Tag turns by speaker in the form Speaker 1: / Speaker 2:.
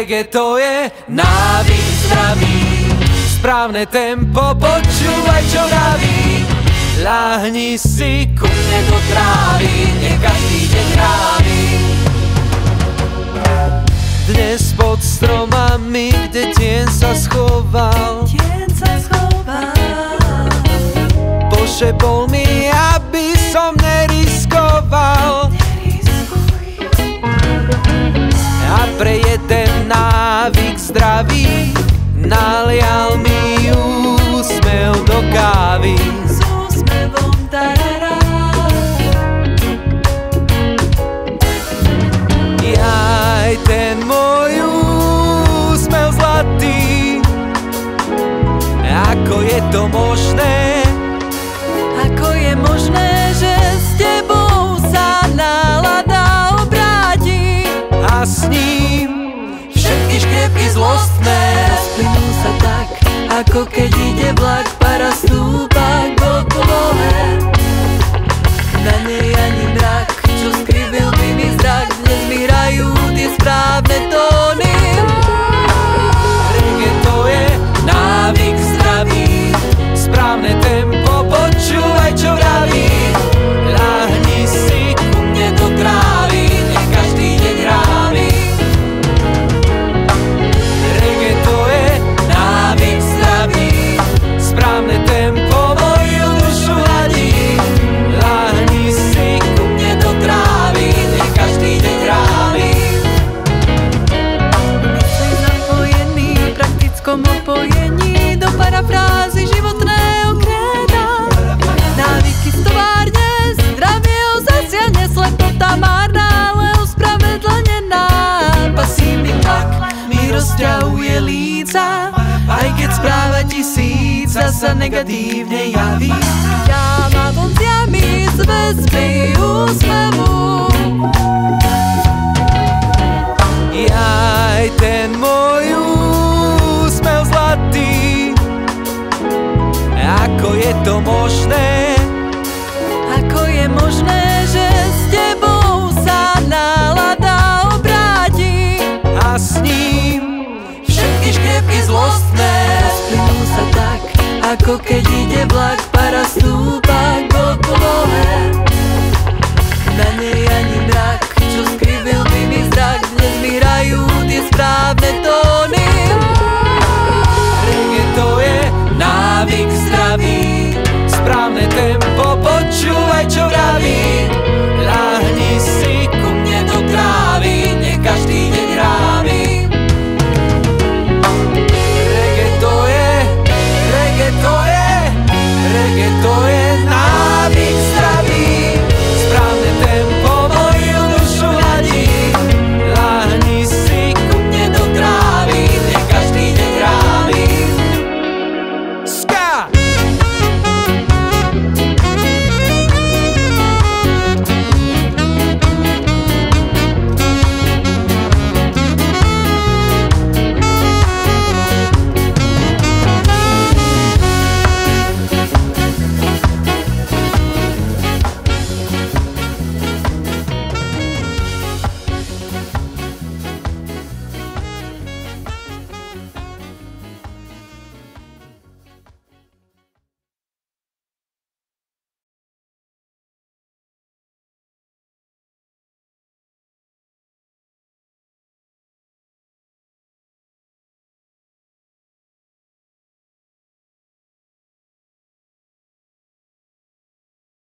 Speaker 1: Reggae to je návyk zdravý, správne tempo, počúvaj čo vraví. Ľahni si ku mne do trávy, nech každý deň trávi. Dnes pod stromami, kde tieň sa schoval, pošepol mi, aby som neriskoval. A pre jeden návyk zdravý nalial mi úsmev do kávy.
Speaker 2: S úsmevom tarará.
Speaker 1: Jaj, ten môj úsmev zlatý, ako je to možné?
Speaker 2: Ako je možné, že s tebou sa nálada obráti
Speaker 1: A s ním všetky škriepky zlostné
Speaker 2: rozplynú sa tak, ako keď ide vlak, para stúpa k oblohe. Na nej ani mrak, čo skrivil by mi zrak, dnes mi hrajú tie správne tóny.
Speaker 1: Reggae to je návyk zdravý, správne tempo, počúvaj čo vraví. Ľahni si ku mne do trávy, nech každý deň hrávi. Reggae to je návyk zdravý, správne tempo moju dušu hladí. Ľahni si ku mne do trávy, nech každý deň hrávi.
Speaker 2: Mysli zapojený v praktickom opojení do parafrázy životného kréda. Návyky stovárne, zdravie ho zasiahne, slepota márna, ale ospravedlnená. Pasívny tlak mi rozťahuje líca, aj keď správa tisíca sa negatívne javí. Ja mám onciami z väzby úsmevu.
Speaker 1: Jaj, ten môj úsmev zlatý, ako je to možné?
Speaker 2: Ako je možné, že s tebou sa nálada obráti
Speaker 1: A s ním všetky škriepky zlostné
Speaker 2: rozplynú sa tak, ako keď ide vlak, para stúpa k oblohe. Na nej ani mrak, čo skrivil by mi zrak, dnes mi hrajú tie správne tóny.